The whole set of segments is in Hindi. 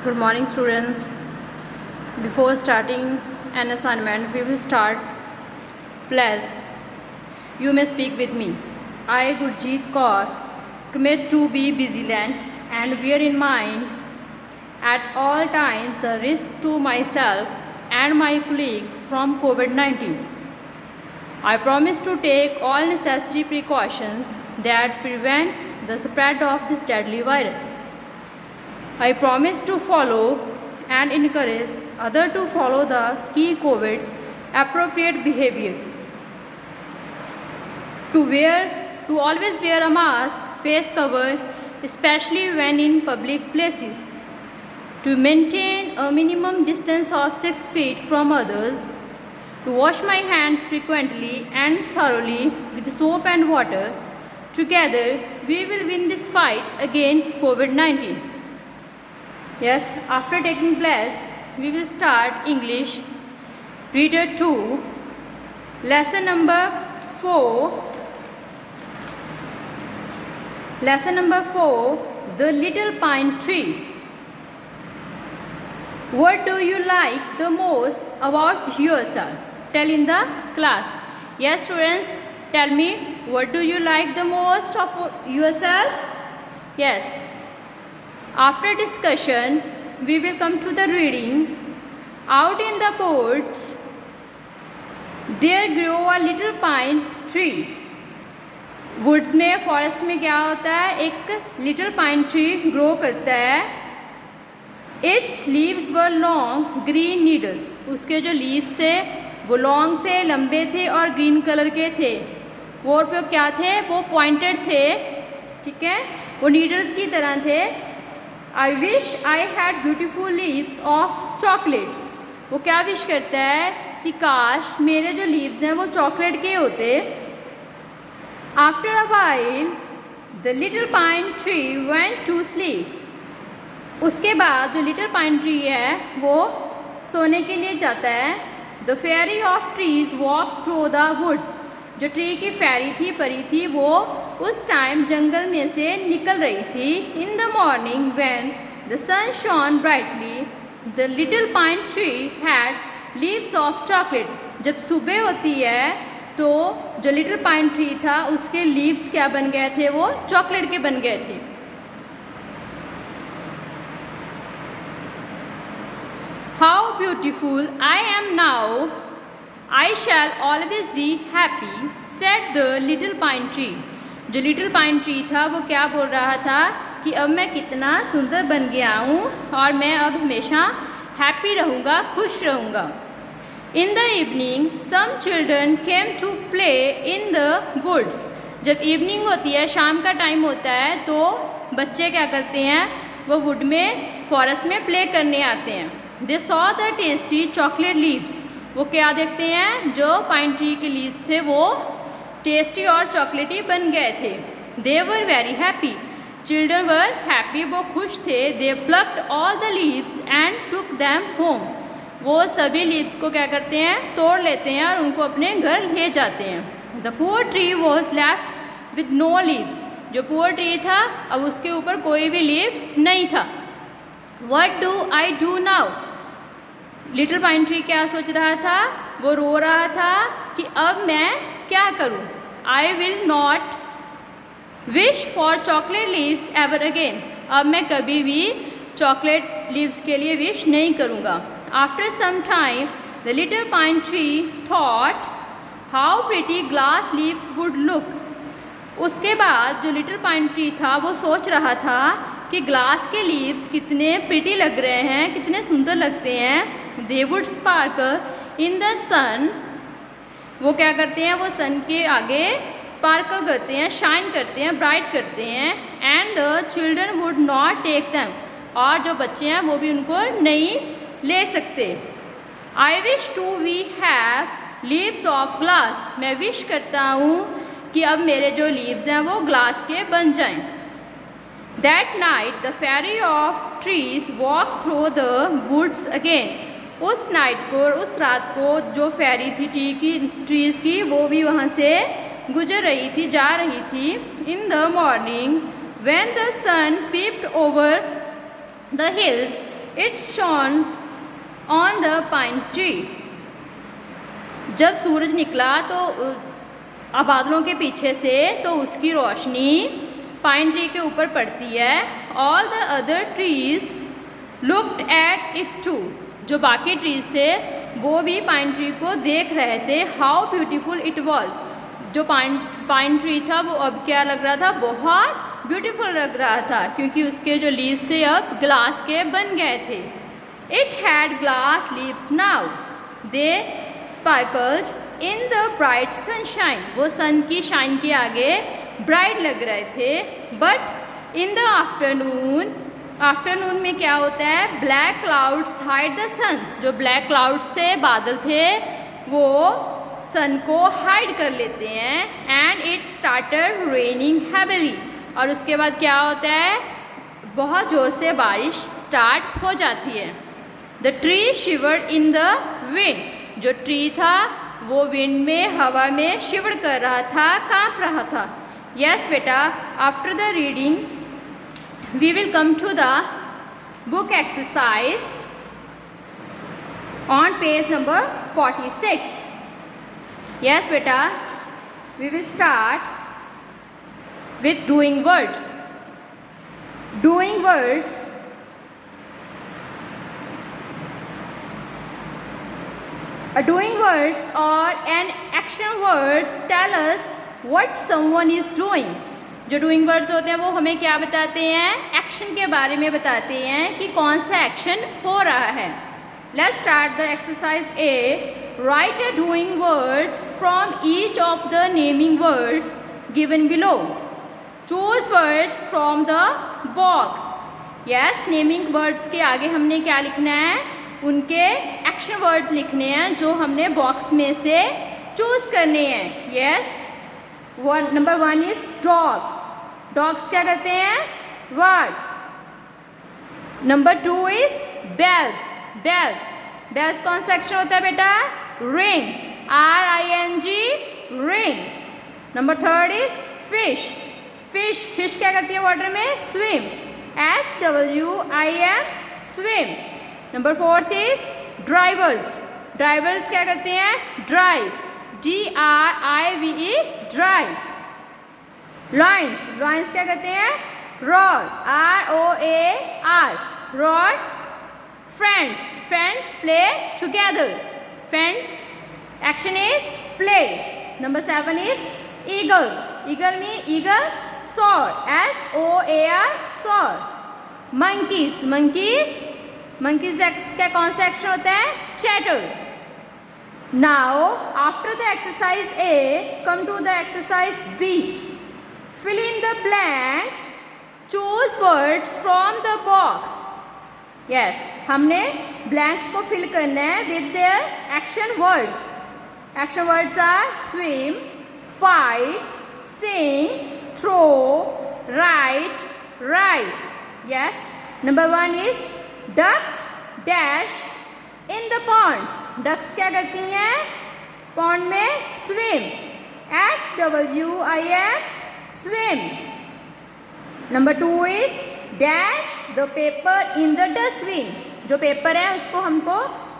Good morning, students. Before starting an assignment, we will start. Please, you may speak with me. I, Gurjeet Kaur, commit to be vigilant and bear in mind at all times the risk to myself and my colleagues from COVID-19. I promise to take all necessary precautions that prevent the spread of this deadly virus. I promise to follow and encourage others to follow the key COVID appropriate behavior. To always wear a mask, face cover, especially when in public places. To maintain a minimum distance of 6 feet from others. To wash my hands frequently and thoroughly with soap and water. Together, we will win this fight against COVID-19. Yes, after taking class, we will start English Reader 2, lesson number 4. Lesson number 4, The Little Pine Tree. What do you like the most about yourself? Tell in the class. Yes, students, tell me, what do you like the most of yourself? Yes. After discussion, we will come to the reading. Out in the woods, there grew a little pine tree. Woods में, फॉरेस्ट में क्या होता है? एक लिटिल पाइन ट्री ग्रो करता है. It's leaves were long green needles. उसके जो लीव्स थे वो लॉन्ग थे, लंबे थे और ग्रीन कलर के थे. वो और पे क्या थे? वो पॉइंटेड थे. ठीक है, वो नीडल्स की तरह थे. I wish I had beautiful leaves of chocolates. वो क्या विश करता है कि काश मेरे जो लीव्स हैं वो चॉकलेट के होते. After a while the little pine tree went to sleep. उसके बाद जो लिटिल पाइन ट्री है वो सोने के लिए जाता है. The fairy of trees walk through the woods. जो ट्री की फेरी थी, परी थी, वो उस टाइम जंगल में से निकल रही थी. In the morning when the sun shone brightly the little pine tree had leaves of chocolate. जब सुबह होती है तो जो लिटिल पाइन ट्री था उसके लीव्स क्या बन गए थे? वो चॉकलेट के बन गए थे. How beautiful I am now, I shell always be happy, said the little pine tree. जो लिटिल पाइन ट्री था वो क्या बोल रहा था कि अब मैं कितना सुंदर बन गया हूँ और मैं अब हमेशा हैप्पी रहूँगा, खुश रहूँगा. In the evening some children came to play in the woods. जब इवनिंग होती है, शाम का टाइम होता है, तो बच्चे क्या करते हैं? वो वुड में, फॉरेस्ट में प्ले करने आते हैं. They saw the tasty chocolate leaves. वो क्या देखते हैं? जो पाइन ट्री के लीव्स थे वो टेस्टी और चॉकलेटी बन गए थे. They were very happy. Children were happy. वो खुश थे. They plucked all the leaves and took them home. वो सभी लीव्स को क्या करते हैं? तोड़ लेते हैं और उनको अपने घर ले जाते हैं. The poor tree was left with no leaves. जो पुअर ट्री था अब उसके ऊपर कोई भी लीव नहीं था. What do I do now. Little pine tree क्या सोच रहा था? वो रो रहा था कि अब मैं क्या करूं? I will not wish for chocolate leaves ever again. अब मैं कभी भी चॉकलेट लीव्स के लिए विश नहीं करूँगा. After some time, the little pine tree thought how pretty glass leaves would look. उसके बाद जो लिटिल पाइन ट्री था वो सोच रहा था कि ग्लास के लीव्स कितने प्रिटी लग रहे हैं, कितने सुंदर लगते हैं. They would sparkle in the sun. वो क्या करते हैं? वो सन के आगे स्पार्कल करते हैं, शाइन करते हैं, ब्राइट करते हैं. And the children would not take them. और जो बच्चे हैं वो भी उनको नहीं ले सकते. I wish to we have leaves of glass. मैं विश करता हूँ कि अब मेरे जो लीव्स हैं वो ग्लास के बन जाएं. That night the fairy of trees walk through the woods again. उस नाइट को, उस रात को जो फेरी थी ट्रीज की, वो भी वहाँ से गुजर रही थी, जा रही थी. In the morning when the sun peeped over the hills It shone on the pine tree. जब सूरज निकला तो बादलों के पीछे से तो उसकी रोशनी पाइन ट्री के ऊपर पड़ती है. All the other trees looked at it too. जो बाकी ट्रीज थे वो भी पाइन ट्री को देख रहे थे. How beautiful it was. जो पाइन ट्री था वो अब क्या लग रहा था, बहुत ब्यूटीफुल लग रहा था क्योंकि उसके जो लीव्स थे अब ग्लास के बन गए थे. It had glass leaves now. They sparkled in the bright sunshine. वो सन की शाइन के आगे ब्राइट लग रहे थे. बट इन द आफ्टरनून में क्या होता है, ब्लैक क्लाउड्स हाइड द सन. जो ब्लैक क्लाउड्स थे, बादल थे, वो सन को हाइड कर लेते हैं. And it started raining heavily. और उसके बाद क्या होता है, बहुत ज़ोर से बारिश स्टार्ट हो जाती है. The tree शिवर्ड in the wind. जो ट्री था वो विंड में, हवा में शिवर कर रहा था, कांप रहा था. यस बेटा, after the reading we will come to the book exercise on page number 46. Yes beta, we will start with doing words. Doing words doing words or an action words tell us what someone is doing. जो डूइंग वर्ड्स होते हैं वो हमें क्या बताते हैं, एक्शन के बारे में बताते हैं कि कौन सा एक्शन हो रहा है. Let's start the exercise A. Right a doing words from each of the naming words given below. Choose words from the box. Yes, naming words के आगे हमने क्या लिखना है, उनके एक्शन वर्ड्स लिखने हैं जो हमने बॉक्स में से चूज करने हैं. Yes, number 1 is dogs. Dogs क्या करते हैं, word. Number 2 is bells. Bells. Bells कौन सा एक्शन होता है बेटा, ring. RING, ring. Number 3 is fish. Fish. Fish क्या करती है वाटर में, swim. SWIM, swim. Number 4 is drivers. Drivers क्या करते हैं, drive. DRIVE, drive. Lions. Lions क्या करते हैं, roar. ROAR, roar. Friends. Friends play together. Friends action is play. Number 7 is eagles. Eagle में eagle, soar. SOAR, soar. Monkeys. Monkeys. Monkeys का कौन सा एक्शन होता है, chatter. Now, after the exercise A, come to the exercise B. Fill in the blanks. Choose words from the box. Yes, हमने blanks को fill करना है with their action words. Action words are swim, fight, sing, throw, write, rise. Yes. Number 1 is ducks dash in the ponds. Ducks क्या करती हैं, पॉन्ड में swim. SWIM, swim. Number 2 is dash the paper in the dustbin. जो पेपर है उसको हमको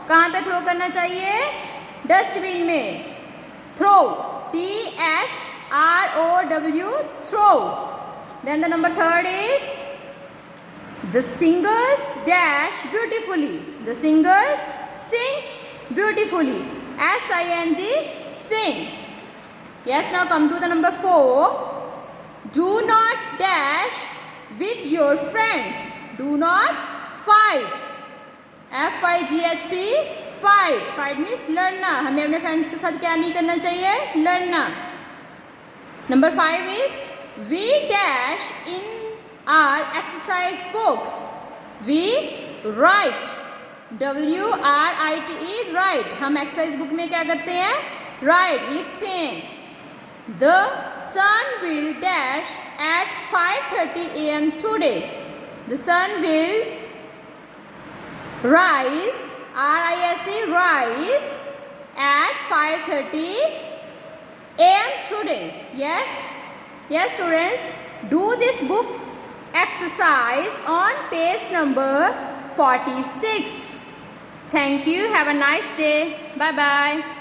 कहाँ पे थ्रो करना चाहिए, डस्टबिन में. Throw. THROW, throw. Then the number 3 is the singers dash beautifully. The singers sing beautifully. SING, sing. Yes, now come to the number 4. Do not dash with your friends. Do not fight. FIGHT, fight. Fight means लड़ना. हमें अपने फ्रेंड्स के साथ क्या नहीं करना चाहिए, लड़ना. Number 5 is we dash in our exercse books. We write. WRITE, write. हम एक्सरसाइज बुक में क्या करते हैं, write, लिखते हैं. The sun will dash at 5:30 AM today. The sun will rise, RISE, rise at 5:30 AM today. Yes? Yes, students. Do this book exercise on page number 46. Thank you. Have a nice day. Bye bye.